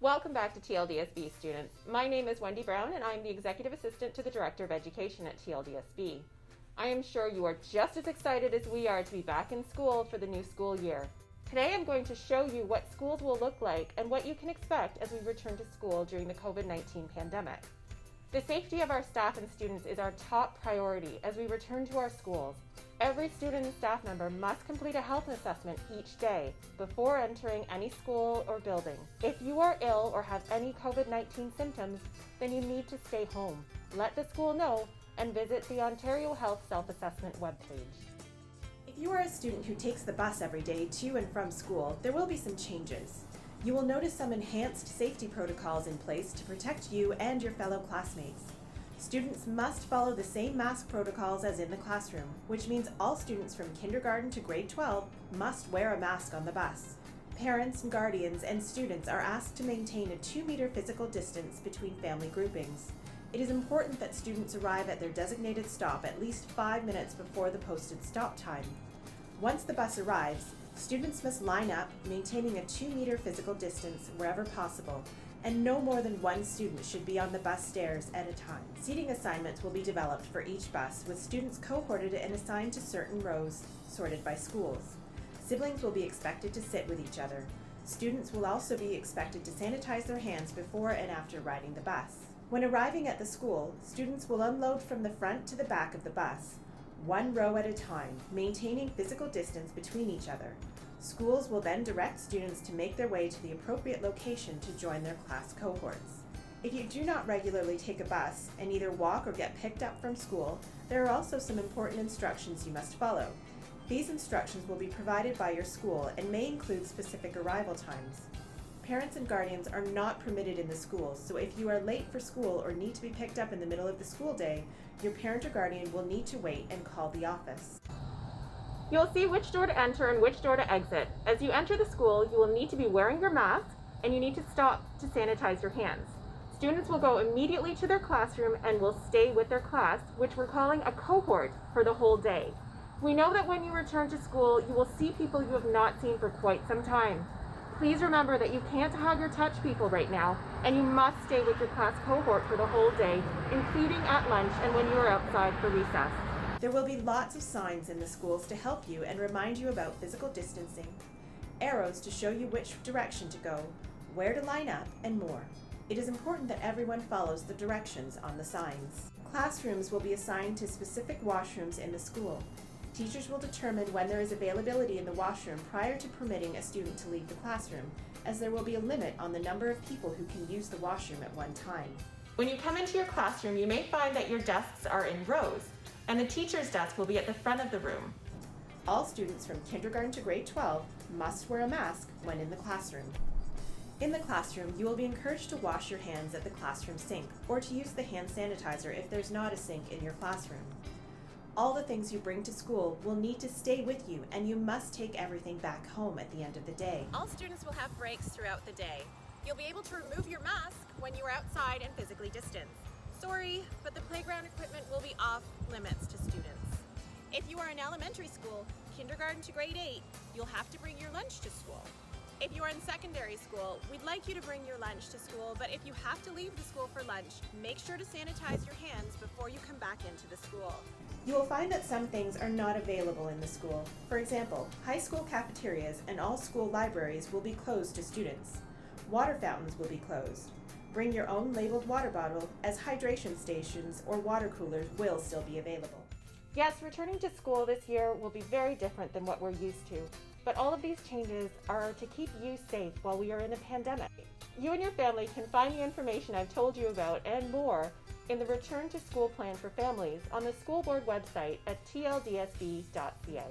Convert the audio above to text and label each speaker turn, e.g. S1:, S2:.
S1: Welcome back to TLDSB students. My name is Wendy Brown and I'm the Executive Assistant to the Director of Education at TLDSB. I am sure you are just as excited as we are to be back in school for the new school year. Today I'm going to show you what schools will look like and what you can expect as we return to school during the COVID-19 pandemic. The safety of our staff and students is our top priority as we return to our schools. Every student and staff member must complete a health assessment each day before entering any school or building. If you are ill or have any COVID-19 symptoms, then you need to stay home. Let the school know and visit the Ontario Health Self-Assessment webpage.
S2: If you are a student who takes the bus every day to and from school, there will be some changes. You will notice some enhanced safety protocols in place to protect you and your fellow classmates. Students must follow the same mask protocols as in the classroom, which means all students from kindergarten to grade 12 must wear a mask on the bus. Parents, guardians, and students are asked to maintain a 2-meter physical distance between family groupings. It is important that students arrive at their designated stop at least 5 minutes before the posted stop time. Once the bus arrives, students must line up, maintaining a 2-meter physical distance wherever possible, and no more than one student should be on the bus stairs at a time. Seating assignments will be developed for each bus, with students cohorted and assigned to certain rows sorted by schools. Siblings will be expected to sit with each other. Students will also be expected to sanitize their hands before and after riding the bus. When arriving at the school, students will unload from the front to the back of the bus, one row at a time, maintaining physical distance between each other. Schools will then direct students to make their way to the appropriate location to join their class cohorts. If you do not regularly take a bus and either walk or get picked up from school, there are also some important instructions you must follow. These instructions will be provided by your school and may include specific arrival times. Parents and guardians are not permitted in the schools, so if you are late for school or need to be picked up in the middle of the school day, your parent or guardian will need to wait and call the office.
S1: You'll see which door to enter and which door to exit. As you enter the school, you will need to be wearing your mask and you need to stop to sanitize your hands. Students will go immediately to their classroom and will stay with their class, which we're calling a cohort, for the whole day. We know that when you return to school, you will see people you have not seen for quite some time. Please remember that you can't hug or touch people right now, and you must stay with your class cohort for the whole day, including at lunch and when you are outside for recess.
S2: There will be lots of signs in the schools to help you and remind you about physical distancing, arrows to show you which direction to go, where to line up, and more. It is important that everyone follows the directions on the signs. Classrooms will be assigned to specific washrooms in the school. Teachers will determine when there is availability in the washroom prior to permitting a student to leave the classroom, as there will be a limit on the number of people who can use the washroom at one time.
S1: When you come into your classroom, you may find that your desks are in rows, and the teacher's desk will be at the front of the room.
S2: All students from kindergarten to grade 12 must wear a mask when in the classroom. In the classroom, you will be encouraged to wash your hands at the classroom sink or to use the hand sanitizer if there's not a sink in your classroom. All the things you bring to school will need to stay with you, and you must take everything back home at the end of the day.
S3: All students will have breaks throughout the day. You'll be able to remove your mask when you are outside and physically distanced. Sorry, but the playground equipment will be off limits to students. If you are in elementary school, kindergarten to grade 8, you'll have to bring your lunch to school. If you are in secondary school, we'd like you to bring your lunch to school, but if you have to leave the school for lunch, make sure to sanitize your hands before you come back into the school.
S2: You will find that some things are not available in the school. For example, high school cafeterias and all school libraries will be closed to students. Water fountains will be closed. Bring your own labeled water bottle, as hydration stations or water coolers will still be available.
S1: Yes, returning to school this year will be very different than what we're used to, but all of these changes are to keep you safe while we are in a pandemic. You and your family can find the information I've told you about and more in the Return to School Plan for Families on the school board website at tldSB.ca.